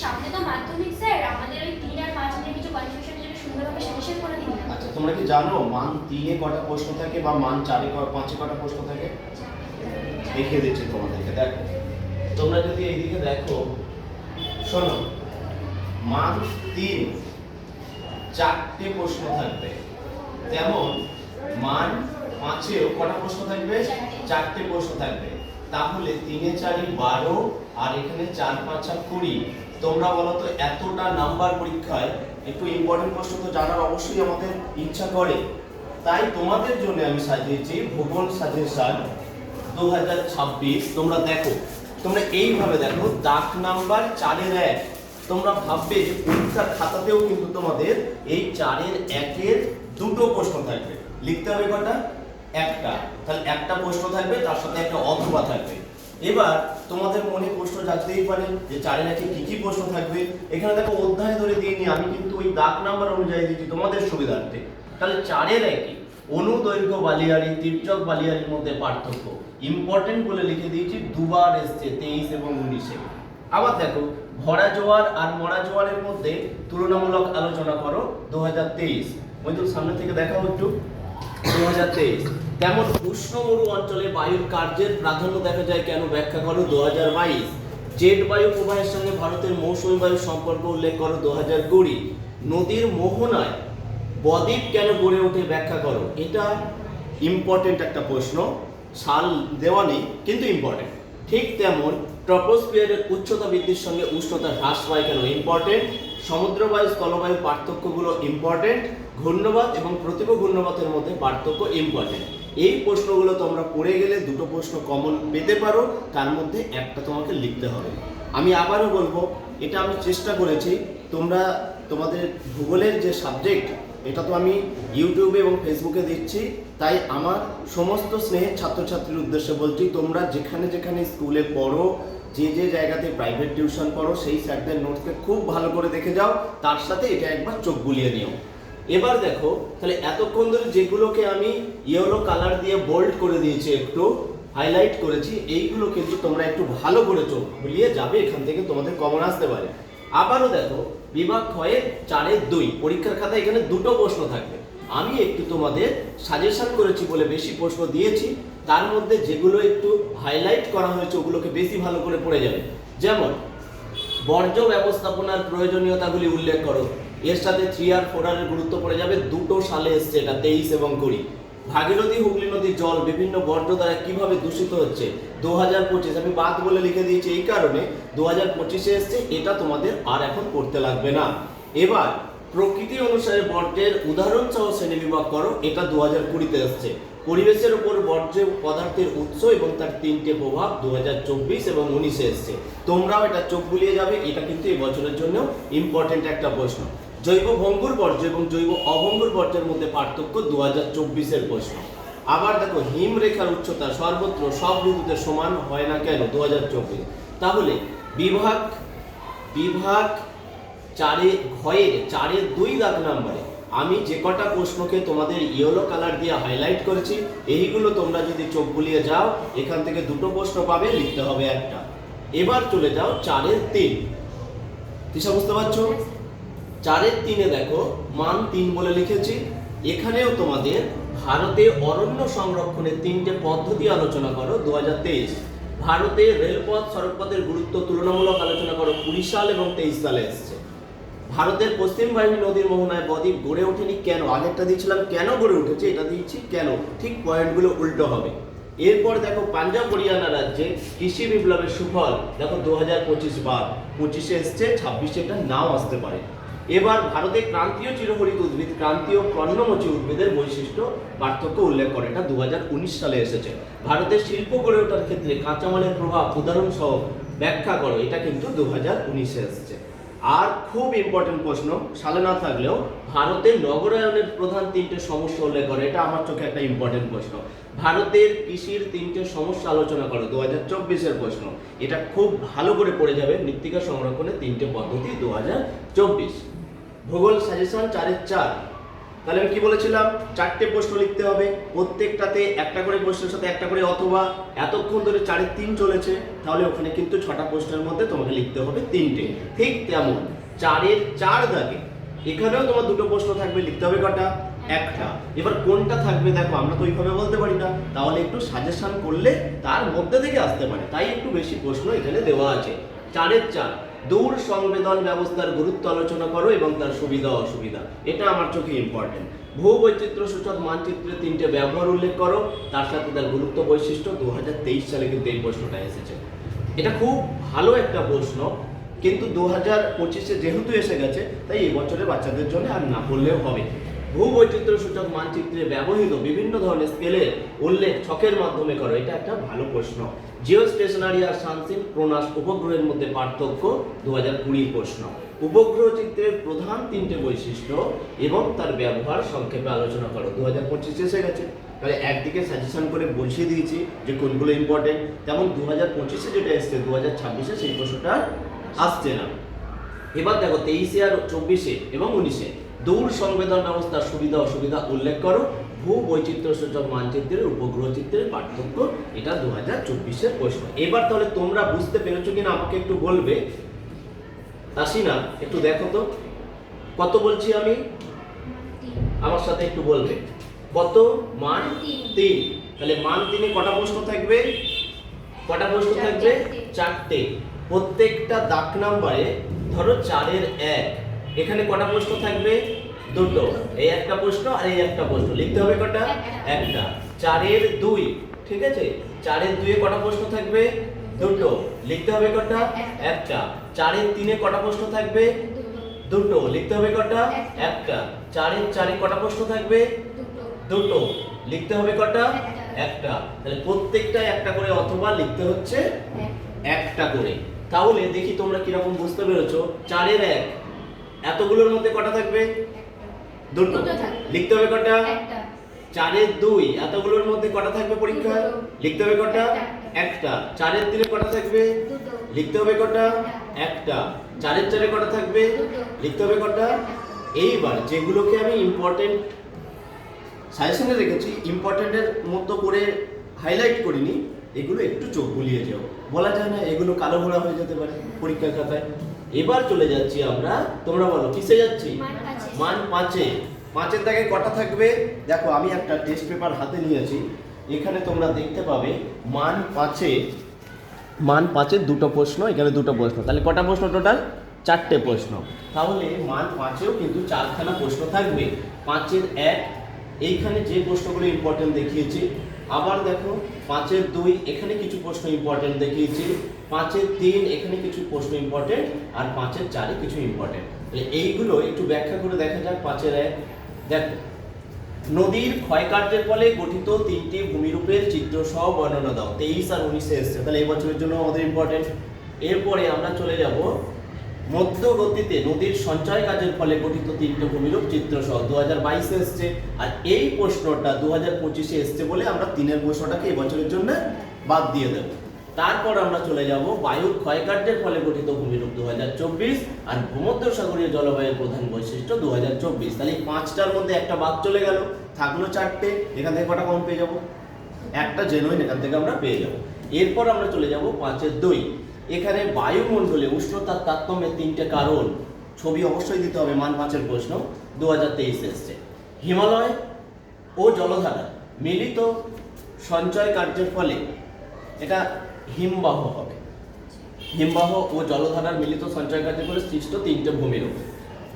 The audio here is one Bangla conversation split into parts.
সামনে তো মাধ্যমিক স্যার, আমাদের ওই 3 আর 5 নিয়ে কিছু কনফিউশনের জন্য সুন্দরভাবে সাজেশন করে দিন না। আচ্ছা, তোমরা কি জানো মান 3 এ কটা প্রশ্ন থাকে বা মান 4 এ 5 এ কটা প্রশ্ন থাকে? দেখিয়ে দিচ্ছি তোমাদেরকে, দেখো। তোমরা যদি এইদিকে দেখো, শোনো, মান 3 4টে প্রশ্ন থাকবে, তেমন মান 5 এও কটা প্রশ্ন থাকবে? 4টে প্রশ্ন থাকবে। তাহলে 3 এ 4 ই 12 আর এখানে 4 5 20। তোমরা বলো তো, এতটা নাম্বার পরীক্ষায় একটু ইম্পর্টেন্ট প্রশ্ন তো জানার অবশ্যই আমাদের ইচ্ছা করে। তাই তোমাদের জন্য আমি সাজিয়েছি ভূগোল সাজেশন 2026। তোমরা দেখো, তোমরা এইভাবে দেখো, দাগ নাম্বার 4 এর 1। তোমরা ভাববে যে পরীক্ষার খাতাতেও কিন্তু তোমাদের এই 4 এর 1 এর দুটো প্রশ্ন থাকবে। লিখতে হবে কটা? একটা। তাহলে একটা প্রশ্ন থাকবে, তার সাথে একটা অথবা থাকবে। এবার তোমাদের মনে প্রশ্ন জাগতেই পারে যে 4 এর 1 এ কি কি প্রশ্ন থাকবে। এখানে দেখো অধ্যায় ধরে দিইনি, আমি কিন্তু ওই দাগ নাম্বার অনুযায়ী দিচ্ছি তোমাদের সুবিধার্থে। তাহলে 4 এর 1 এ অনুদৈর্ঘ্য বালিয়াড়ি তির্যক বালিয়াড়ির মধ্যে পার্থক্য ইম্পর্টেন্ট বলে লিখে দিয়েছি, দুবার এসছে 23 এবং 19-এ। আবার দেখো, ভরা জোয়ার আর মরা জোয়ারের মধ্যে তুলনামূলক আলোচনা করো 2023। ওই তো সামনে থেকে দেখাও একটু, 2023। তেমন উষ্ণ মরু অঞ্চলে বায়ুর কার্যের প্রাধান্য দেখা যায় কেন, ব্যাখ্যা করো 2022। জেট বায়ু প্রবাহের সঙ্গে ভারতের মৌসুমী বায়ুর সম্পর্ক উল্লেখ করো 2020। নদীর মোহনায় বদ্বীপ কেন গড়ে ওঠে, ব্যাখ্যা করো। এটা ইম্পর্টেন্ট একটা প্রশ্ন, সাল দেওয়া নেই কিন্তু ইম্পর্টেন্ট। ঠিক তেমন ট্রপোস্ফিয়ারের উচ্চতা বৃদ্ধির সঙ্গে উষ্ণতা হ্রাস পায় কেন, ইম্পর্টেন্ট। সমুদ্রবায়ু স্থলবায়ু পার্থক্যগুলো ইম্পর্টেন্ট। ঘূর্ণবাত এবং প্রতিভ ঘূর্ণবাতের মধ্যে পার্থক্য ইম্পর্টেন্ট। এই প্রশ্নগুলো তোমরা পড়ে গেলে দুটো প্রশ্ন কমন পেতে পারো, তার মধ্যে একটা তোমাকে লিখতে হবে। আমি আবারও বলবো, এটা আমি চেষ্টা করেছি তোমরা তোমাদের ভূগোলের যে সাবজেক্ট, এটা তো আমি ইউটিউবে এবং ফেসবুকে দিচ্ছি। তাই আমার সমস্ত স্নেহের ছাত্রছাত্রীর উদ্দেশ্যে বলছি, তোমরা যেখানে যেখানে স্কুলে পড়ো, যে যে জায়গাতে প্রাইভেট টিউশন পড়ো, সেই স্যারদের নোটসকে খুব ভালো করে দেখে যাও, তার সাথে এটা একবার চোখ বুলিয়ে নিও। এবার দেখো, তাহলে এতক্ষণ ধরে যেগুলোকে আমি ইয়েলো কালার দিয়ে বোল্ড করে দিয়েছি, একটু হাইলাইট করেছি, এইগুলো কিন্তু তোমরা একটু ভালো করে চোখ বুলিয়ে যাবে, এখান থেকে তোমাদের কমন আসতে পারে। আবারও দেখো, বিভাগ ক্ষয়ে 4 এর 2 পরীক্ষার খাতায় এখানে দুটো প্রশ্ন থাকবে। আমি একটু তোমাদের সাজেশন করেছি বলে বেশি প্রশ্ন দিয়েছি, তার মধ্যে যেগুলো একটু হাইলাইট করা হয়েছে ওগুলোকে বেশি ভালো করে পড়ে যাবে। যেমন বর্জ্য ব্যবস্থাপনার প্রয়োজনীয়তাগুলি উল্লেখ করো, এর সাথে 3 আর 4 এর গুরুত্ব পড়ে যাবে। দুটো সালে এসছে এটা, 23 এবং 20। ভাগীরথী হুগলি নদীর জল বিভিন্ন বর্জ্য দ্বারা কিভাবে দূষিত হচ্ছে, 2025। আমি বাদ বলে লিখে দিয়েছি এই কারণে, 2025-এ এসছে, এটা তোমাদের আর এখন পড়তে লাগবে না। এবার প্রকৃতি অনুসারে বর্জ্যের উদাহরণ সহ শ্রেণীবিভাগ করো, এটা 2020-তে এসছে। পরিবেশের উপর বর্জ্য পদার্থের উৎস এবং তার 3টে প্রভাব 2024 এবং 19-এ এসছে। তোমরাও এটা চোখ বুলিয়ে যাবে, এটা কিন্তু এই বছরের জন্য ইম্পর্টেন্ট একটা প্রশ্ন। জৈব ভঙ্গুর বর্জ্য এবং জৈব অভঙ্গুর বর্জ্যের মধ্যে পার্থক্য 2024-এর প্রশ্ন। আবার দেখো, হিমরেখার উচ্চতা সর্বত্র সব ঋতুতে সমান হয় না কেন, 2024। তাহলে বিভাগ 4 এর 2 দাগ নাম্বারে আমি যে কটা প্রশ্নকে তোমাদের ইয়েলো কালার দিয়ে হাইলাইট করেছি, এইগুলো তোমরা যদি চোখ বুলিয়ে যাও, এখান থেকে দুটো প্রশ্ন পাবে, লিখতে হবে একটা। এবার চলে যাও 4 এর 3। দিশা বুঝতে পারছো? 4 এর 3-এ দেখো, মান 3 বলে লিখেছি। এখানেও তোমাদের ভারতে অরণ্য সংরক্ষণের 3টে পদ্ধতি আলোচনা করো, 2023। ভারতে রেলপথ সড়কপথের গুরুত্ব তুলনামূলক আলোচনা করো, 20 সাল এবং 23 সালে এসেছে। ভারতের পশ্চিম বাহিনী নদীর মোহনায় বদ্বীপ গড়ে ওঠেনি কেন, আগেরটা দিয়েছিলাম কেন গড়ে উঠেছে, এটা দিয়েছি কেন, ঠিক পয়েন্টগুলো উল্টো হবে। এরপর দেখো, পাঞ্জাব হরিয়ানা রাজ্যে কৃষি বিপ্লবের সুফল দেখো 2025 বাদ, 25-এ এসছে, 26-এ এটা নাও আসতে পারে। এবার ভারতে ক্রান্তীয় চিরহরিত উদ্ভিদ ক্রান্তীয় পর্ণমোচী উদ্ভিদের বৈশিষ্ট্য পার্থক্য উল্লেখ করে, এটা 2019 সালে এসেছে। ভারতের শিল্প গড়ে ওঠার ক্ষেত্রে কাঁচামালের প্রভাব উদাহরণ সহ ব্যাখ্যা করো, এটা কিন্তু 2019-এ এসেছে। আর খুব ইম্পর্টেন্ট প্রশ্ন, সালে না থাকলেও ভারতের নগরায়নের প্রধান 3টে সমস্যা উল্লেখ করে, এটা আমার চোখে একটা ইম্পর্টেন্ট প্রশ্ন। ভারতের কৃষির 3টে সমস্যা আলোচনা করো, 2024-এর প্রশ্ন। এটা খুব ভালো করে পড়ে যাবে, মৃত্তিকা সংরক্ষণের 3টে পদ্ধতি, 2024। ভূগোল সাজেশন 4 এর 4 তাহলে আমি কি বলেছিলাম, 4টে প্রশ্ন লিখতে হবে, প্রত্যেকটাতে একটা করে প্রশ্নের সাথে একটা করে অথবা। এতক্ষণ ধরে 4-এর 3 চলেছে, তাহলে ওখানে কিন্তু 6টা প্রশ্নের মধ্যে তোমাকে লিখতে হবে 3টে। ঠিক তেমন 4-এর 4 দাগে এখানেও তোমার 2টো প্রশ্ন থাকবে, লিখতে হবে কটা, একটা। এবার কোনটা থাকবে দেখো, আমরা তো ওইভাবে বলতে পারি না, তাহলে একটু সাজেশন করলে তার মধ্যে থেকে আসতে পারে, তাই একটু বেশি প্রশ্ন এখানে দেওয়া আছে। 4-এর 4 দূর সংবেদন ব্যবস্থার গুরুত্ব আলোচনা করো এবং তার সুবিধা অসুবিধা, এটা আমার চোখে ইম্পর্টেন্ট। ভূবৈচিত্র্য সূচক মানচিত্রে 3টে ব্যবহার উল্লেখ করো, তার সাথে তার গুরুত্ব বৈশিষ্ট্য। 2023 সালে কিন্তু এই প্রশ্নটা এসেছে, এটা খুব ভালো একটা প্রশ্ন, কিন্তু 2025-এ যেহেতু এসে গেছে, তাই এই বছরের বাচ্চাদের জন্য আর না পড়লেও হবে। ভূবৈচিত্র্য সূচক মানচিত্রে ব্যবহৃত বিভিন্ন ধরনের স্কেলের উল্লেখ ছকের মাধ্যমে করো, এটা একটা ভালো প্রশ্ন। জিও স্টেশনারি আর সানসিন প্রনাস উপগ্রহের মধ্যে পার্থক্য, 2020 প্রশ্ন। উপগ্রহ চিত্রের প্রধান 3টে বৈশিষ্ট্য এবং তার ব্যবহার সংক্ষেপে আলোচনা করো, 2025 এসে গেছে, তাহলে একদিকে সাজেশন করে বসিয়ে দিয়েছি যে কোনগুলো ইম্পর্টেন্ট। তেমন 2025-এ যেটা এসছে 2026-এ সেই প্রশ্নটা আসছে না। এবার দেখো 23-এ আর 24-এ এবং 19-এ দূর সংবেদন ব্যবস্থার সুবিধা অসুবিধা উল্লেখ করো। ভূবৈচিত্র্য সূচক মানচিত্রের উপগ্রহ চিত্রের পার্থক্য, এটা 2024-এর প্রশ্ন। এবার তাহলে তোমরা বুঝতে পেরেছো কিনা আমাকে একটু বলবে। আসিনা, একটু দেখো তো কত বলছি আমি, আমার সাথে একটু বলবে কত, মান 3। তাহলে মান 3-এ কটা প্রশ্ন থাকবে, কটা প্রশ্ন থাকবে, 4টে। প্রত্যেকটা দাগ নাম্বারে ধরো 4-এর 1, এখানে কটা প্রশ্ন থাকবে, 2টো। এই একটা প্রশ্ন আর এই একটা প্রশ্ন, লিখতে হবে কটা, একটা। 4-এর 2, ঠিক আছে, 4-এর 2-এ কটা প্রশ্ন থাকবে, 2টো, লিখতে হবে কটা, একটা। 4-এর 3-এ কটা প্রশ্ন থাকবে, 2টো, লিখতে হবে কটা, একটা। 4-এর 4-এ কটা প্রশ্ন থাকবে, 2টো, লিখতে হবে কটা, একটা। তাহলে প্রত্যেকটা একটা করে অথবা লিখতে হচ্ছে একটা করে। তাহলে দেখি তোমরা কিরকম বুঝতে পেরেছো। 4-এর 1 এতগুলোর মধ্যে কটা থাকবে, 2টো, লিখতে হবে কটা, 4-এর 2 এতগুলোর মধ্যে কটা থাকবে পরীক্ষা, লিখতে হবে কটা, একটা। 4-এর 3-এ কটা থাকবে, লিখতে হবে কটা, একটা। 4-এর 4-এ কটা থাকবে, লিখতে হবে কটা। এইবার যেগুলোকে আমি ইম্পর্টেন্ট সাজেশনে রেখেছি, ইম্পর্টেন্টের মতো করে হাইলাইট করিনি, এগুলো একটু চোখ বুলিয়ে যাও, বলা যায় না এগুলো কালো ঘোড়া হয়ে যেতে পারে পরীক্ষার খাতায়। এবার চলে যাচ্ছি আমরা, তোমরা বলো কিসে যাচ্ছি, মান 5-এ। 5-এর দাগে কটা থাকবে, দেখো আমি একটা টেস্ট পেপার হাতে নিয়েছি, এখানে তোমরা দেখতে পাবে মান 5-এ, মান 5-এর 2টো প্রশ্ন, এখানে 2টো প্রশ্ন, তাহলে কটা প্রশ্ন টোটাল, 4টে প্রশ্ন। তাহলে মান 5-এও কিন্তু 4খানা প্রশ্ন থাকবে। 5-এর 1 এইখানে যে প্রশ্নগুলো ইম্পর্টেন্ট দেখিয়েছি, আবার দেখো 5-এর 2 এখানে কিছু প্রশ্ন ইম্পর্টেন্ট দেখিয়েছি, 5-এর 3 এখানে কিছু প্রশ্ন ইম্পর্টেন্ট, আর 5-এর 4-এ কিছু ইম্পর্টেন্ট। তাহলে এইগুলো একটু ব্যাখ্যা করে দেখা যাক। 5-এর 1 দেখো, নদীর ক্ষয়কার্যের ফলে গঠিত 3টি ভূমিরূপের চিত্র সহ বর্ণনা দাও, 23 আর 19-এ এসছে, তাহলে এই বছরের জন্য আমাদের ইম্পর্টেন্ট। এরপরে আমরা চলে যাব মধ্য গতিতে নদীর সঞ্চয় কাজের ফলে গঠিত 3টে ভূমিরূপ চিত্র সহ, 2022-এ এসছে, আর এই প্রশ্নটা 2025-এ এসছে বলে আমরা 3-এর প্রশ্নটাকে এই বছরের জন্য বাদ দিয়ে দেব। তারপর আমরা চলে যাব বায়ুর ক্ষয়কার্যের ফলে গঠিত ভূমিরূপ 2024 আর ভূমধ্যসাগরীয় জলবায়ুর প্রধান বৈশিষ্ট্য 2024। তাহলে এই 5টার মধ্যে একটা বাদ চলে গেল, থাকলো 4টে, এখান থেকে কটা কম পেয়ে যাব, একটা জেনুইন এখান থেকে আমরা পেয়ে যাব। এরপর আমরা চলে যাব 5-এর 2, এখানে বায়ুমণ্ডলে উষ্ণতার তারতম্যের 3টে কারণ, ছবি অবশ্যই দিতে হবে, মান 5-এর প্রশ্ন, 2023-এ এসছে। হিমালয় ও জলধারা মিলিত সঞ্চয় কার্যের ফলে, এটা হিমবাহ হবে, হিমবাহ ও জলধারার মিলিত সঞ্চয় কার্যের ফলে সৃষ্ট 3টে ভূমিরূপ।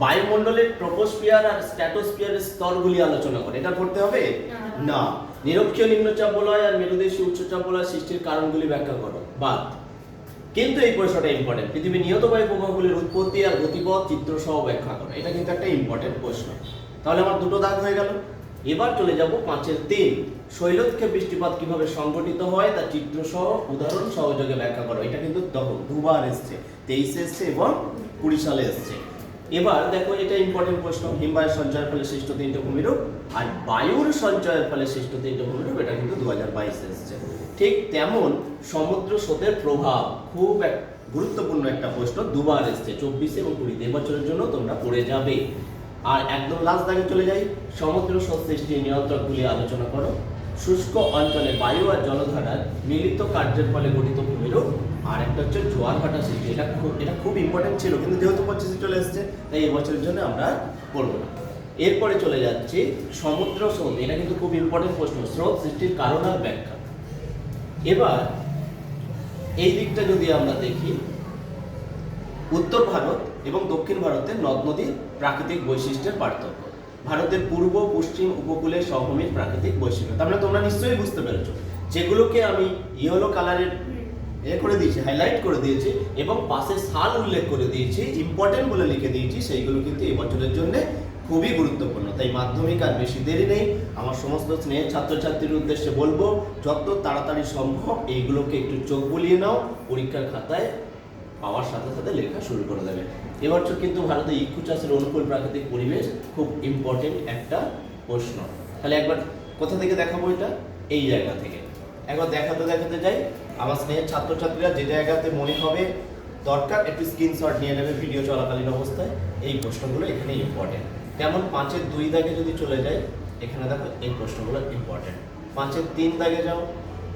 বায়ুমণ্ডলের ট্রপোস্ফিয়ার আর স্ট্র্যাটোস্ফিয়ারের স্তরগুলি আলোচনা করে, এটা করতে হবে না। নিরক্ষীয় নিম্নচাপ বলয় আর মেরুদেশী উচ্চচাপ বলয় সৃষ্টির কারণগুলি ব্যাখ্যা করো, বাদ। কিন্তু এই প্রশ্নটা ইম্পর্টেন্ট, পৃথিবীর নিয়ত বায়ু প্রবাহগুলির উৎপত্তি আর গতিপথ চিত্র সহ ব্যাখ্যা করো, এটা কিন্তু একটা ইম্পর্টেন্ট প্রশ্ন। তাহলে আমার 2টো দাগ হয়ে গেল। এবার চলে যাব 5-এর 3, শৈলক্ষে বৃষ্টিপাত কিভাবে সংঘটিত হয় তা চিত্র সহ উদাহরণ সহযোগে ব্যাখ্যা করো, এটা কিন্তু তখন 2বার এসছে, 23-এ এসছে এবং 20 সালে এসছে। এবার দেখো এটা ইম্পর্টেন্ট প্রশ্ন, হিমবাহের সঞ্চয়ের ফলে সৃষ্ট 3টে ভূমিরূপ আর বায়ুর সঞ্চয়ের ফলে সৃষ্ট 3টে ভূমিরূপ, এটা কিন্তু 2022-এ এসছে। ঠিক তেমন সমুদ্র স্রোতের প্রভাব, খুব গুরুত্বপূর্ণ একটা প্রশ্ন, 2বার এসছে, 24 এবং 20-তে, এবছরের জন্য তোমরা পড়ে যাবে। আর একদম লাস্ট দাগে চলে যাই, সমুদ্র স্রোত সৃষ্টির নিয়ন্ত্রকগুলি আলোচনা করো। শুষ্ক অঞ্চলে বায়ু আর জলধারার মিলিত কার্যের ফলে গঠিত ভূমিরূপ। আর একটা হচ্ছে জোয়ার ভাটা সৃষ্টি। এটা খুব ইম্পর্টেন্ট ছিল, কিন্তু যেহেতু 25 চলে এসেছে তাই এই বছরের জন্য আমরা পড়বো না। এরপরে চলে যাচ্ছি সমুদ্র স্রোত। এটা কিন্তু খুব ইম্পর্টেন্ট প্রশ্ন, স্রোত সৃষ্টির কারণ আর ব্যাখ্যা। এবার এই দিকটা যদি আমরা দেখি, উত্তর ভারত এবং দক্ষিণ ভারতের নদ নদীর প্রাকৃতিক বৈশিষ্ট্যের পার্থক্য। ভারতের পূর্ব পশ্চিম উপকূলে সমভূমির প্রাকৃতিক বৈশিষ্ট্য। তার মানে তোমরা নিশ্চয়ই বুঝতে পেরেছো, যেগুলোকে আমি ইয়েলো কালারের করে দিয়েছি, হাইলাইট করে দিয়েছি এবং পাশে সাল উল্লেখ করে দিয়েছি, ইম্পর্টেন্ট বলে লিখে দিয়েছি, সেইগুলো কিন্তু এই বছরের জন্য খুবই গুরুত্বপূর্ণ। তাই মাধ্যমিক আর বেশি দেরি নেই। আমার সমস্ত স্নেহের ছাত্রছাত্রীর উদ্দেশ্যে বলবো, যত তাড়াতাড়ি সম্ভব এইগুলোকে একটু চোখ বুলিয়ে নাও, পরীক্ষার খাতায় পাওয়ার সাথে সাথে লেখা শুরু করে দেবে। এবছর কিন্তু ভারতে ইক্ষু চাষের অনুকূল প্রাকৃতিক পরিবেশ খুব ইম্পর্টেন্ট একটা প্রশ্ন। তাহলে একবার কোথা থেকে দেখাবো? এটা এই জায়গা থেকে একবার দেখাতে যাই। আমার স্নেহের ছাত্রছাত্রীরা যে জায়গাতে মনে হবে দরকার একটু স্ক্রিনশট নিয়ে নেবে ভিডিও চলাকালীন অবস্থায়। এই প্রশ্নগুলো এখানে ইম্পর্টেন্ট। যেমন 5-এর 2 দাগে যদি চলে যায়, এখানে দেখো এই প্রশ্নগুলো ইম্পর্টেন্ট। 5-এর 3 দাগে যাও,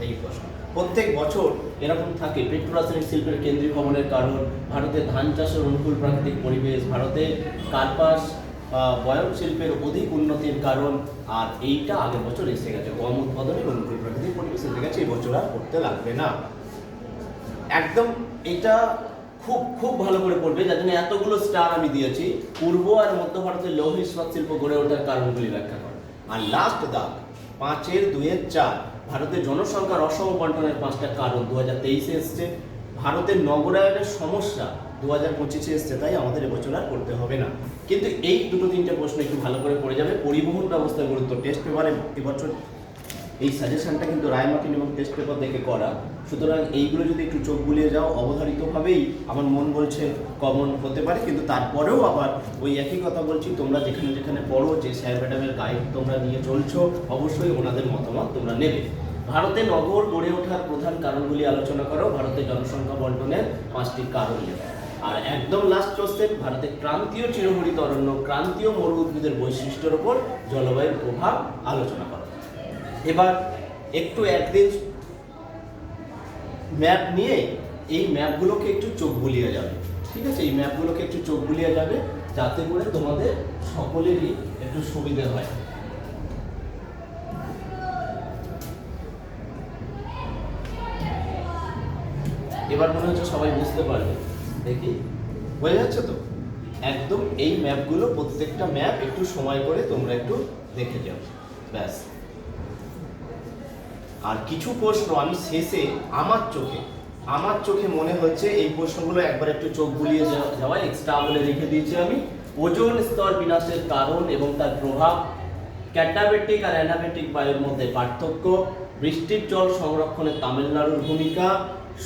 এই প্রশ্ন। প্রত্যেক বছর এরকম থাকে। পেট্রোরাসায়নিক শিল্পের কেন্দ্রীয় ভবনের কারণ, ভারতে ধান চাষের অনুকূল প্রাকৃতিক পরিবেশ, ভারতে কার্পাস বয়ন শিল্পের অধিক উন্নতির কারণ। আর এইটা আগের বছর এসে গেছে, গম উৎপাদনের অনুকূল প্রাকৃতিক পরিবেশ এসে গেছে, এই বছর আর পড়তে লাগবে না। একদম এটা খুব খুব ভালো করে পড়বে, যার জন্য এতগুলো স্টার আমি দিয়েছি। পূর্ব আর মধ্য ভারতের লৌহ ইস্পাত শিল্প গড়ে ওঠার কারণগুলি ব্যাখ্যা করো। আর লাস্ট দাগ 5-এর 2-এর 4, ভারতের জনসংখ্যার অসম বন্টনের 5টা কারণ 2023-এ এসছে। ভারতের নগরায়নের সমস্যা 2025-এ এসছে, তাই আমাদের এবছর আর করতে হবে না। কিন্তু এই 2-3টে প্রশ্ন একটু ভালো করে পড়ে যাবে। পরিবহন ব্যবস্থার গুরুত্ব, টেস্ট পেপারে এবছর এই সাজেশনটা কিন্তু রায়মার্টিন এবং টেস্ট পেপার দেখে করা। সুতরাং এইগুলো যদি একটু চোখ বুলিয়ে যাও, অবধারিতভাবেই আমার মন বলছে কমন হতে পারে। কিন্তু তারপরেও আবার ওই একই কথা বলছি, তোমরা যেখানে যেখানে পড়ো, যে স্যার ম্যাডামের গাইড তোমরা নিয়ে চলছো, অবশ্যই ওনাদের মতামত তোমরা নেবে। ভারতে নগর গড়ে ওঠার প্রধান কারণগুলি আলোচনা করো। ভারতের জনসংখ্যা বন্টনের 5টি কারণ লেখো। আর একদম লাস্ট কোশ্চেন, ভারতের ক্রান্তীয় চিরহরিত অরণ্য, ক্রান্তীয় মরু উদ্ভিদের বৈশিষ্ট্যের উপর জলবায়ুর প্রভাব আলোচনা করো। এবার একটু একদিন ম্যাপ নিয়ে এই ম্যাপগুলোকে একটু চোখ বুলিয়ে যাবে, ঠিক আছে? এই ম্যাপগুলোকে একটু চোখ বুলিয়ে যাবে, যাতে করে তোমাদের সকলেরই একটু সুবিধে হয়। এবার মনে হচ্ছে সবাই বুঝতে পারবে, দেখি বোঝা যাচ্ছে তো? একদম এই ম্যাপগুলো, প্রত্যেকটা ম্যাপ একটু সময় করে তোমরা একটু দেখে যাও, ব্যাস। আর কিছু প্রশ্ন আমি শেষে আমার চোখে মনে হচ্ছে এই প্রশ্নগুলো একবার একটু চোখ বুলিয়ে যাওয়া এক্সট্রা বলে রেখে দিয়েছি আমি। ওজোন স্তর বিনাশের কারণ এবং তার প্রভাব, ক্যাটাবেটিক আর অ্যানাবেটিক বায়ুর মধ্যে পার্থক্য, বৃষ্টির জল সংরক্ষণে তামিলনাড়ুর ভূমিকা,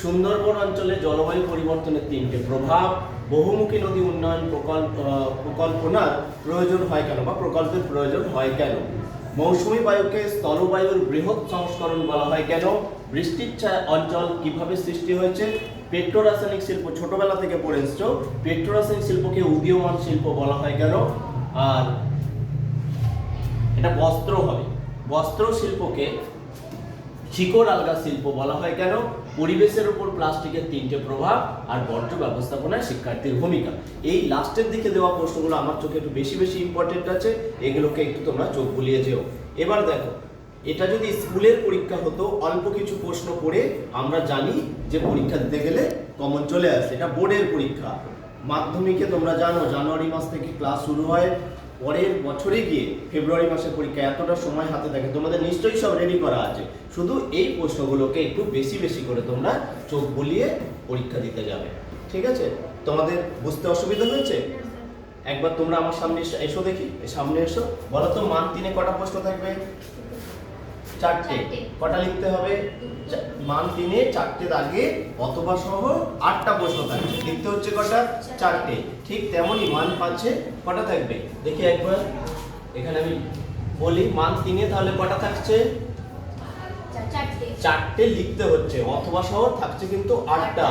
সুন্দরবন অঞ্চলে জলবায়ু পরিবর্তনের 3টে প্রভাব, বহুমুখী নদী উন্নয়ন প্রকল্পনার প্রয়োজন হয় কেন বা প্রকল্পের প্রয়োজন হয় কেন, মৌসুমী বায়ুকে স্থলবায়ুর বৃহৎ সংস্করণ বলা হয় কেন, বৃষ্টির অঞ্চল কিভাবে সৃষ্টি হয়েছে, পেট্রোরাসায়নিক শিল্প ছোটবেলা থেকে পড়ে এসছো, পেট্রোরাসায়নিক শিল্পকে উদীয়মান শিল্প বলা হয় কেন, আর এটা বস্ত্র হবে, বস্ত্র শিল্পকে শিকড় আলগা শিল্প বলা হয় কেন, পরিবেশের উপর প্লাস্টিকের 3টে প্রভাব, আর বর্জ্য ব্যবস্থাপনায় শিক্ষার্থীর ভূমিকা। এই লাস্টের দিকে দেওয়া প্রশ্নগুলো আমার চোখে একটু বেশি ইম্পর্টেন্ট আছে, এগুলোকে একটু তোমরা চোখ বুলিয়ে যেও। এবার দেখো, এটা যদি স্কুলের পরীক্ষা হতো, অল্প কিছু প্রশ্ন পড়ে আমরা জানি যে পরীক্ষা দিতে গেলে কমন চলে আসে। এটা বোর্ডের পরীক্ষা। মাধ্যমিকে তোমরা জানো জানুয়ারি মাস থেকে ক্লাস শুরু হয়, পরের বছরে গিয়ে ফেব্রুয়ারি মাসে পরীক্ষা, এতটা সময় হাতে থাকে, তোমাদের নিশ্চয়ই সব রেডি করা আছে। শুধু এই প্রশ্নগুলোকে একটু বেশি করে তোমরা চোখ বুলিয়ে পরীক্ষা দিতে যাবে, ঠিক আছে? তোমাদের বুঝতে অসুবিধা হয়েছে? একবার তোমরা আমার সামনে এসো দেখি, সামনে এসো। বলো তো, মান 3-এ কটা প্রশ্ন থাকবে? 4টে। কটা লিখতে হবে? মান 3-এ 4টে দাগে অথবা সহ 8টা প্রশ্ন থাকবে। লিখতে হচ্ছে কটা? 4টে। ঠিক তেমনই মান 5-এ কটা থাকবে দেখি একবার। এখানে আমি বলি মান 3-এ তাহলে কটা থাকছে? চারটে। চারটে লিখতে হচ্ছে, অথবা সহ থাকছে কিন্তু আটটা,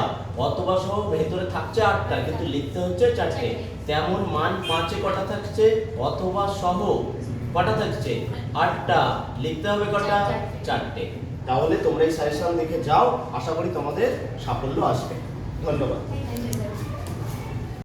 অথবা সহ ভেতরে থাকছে আটটা, কিন্তু লিখতে হচ্ছে চারটে। তেমন মান 5-এ কটা থাকছে, অথবা সহ কটা থাকছে, আটটা, লিখতে হবে কটা, চারটে। তাহলে তোমরা এই সাজেশন দেখে যাও, আশা করি তোমাদের সাফল্য আসবে। ধন্যবাদ।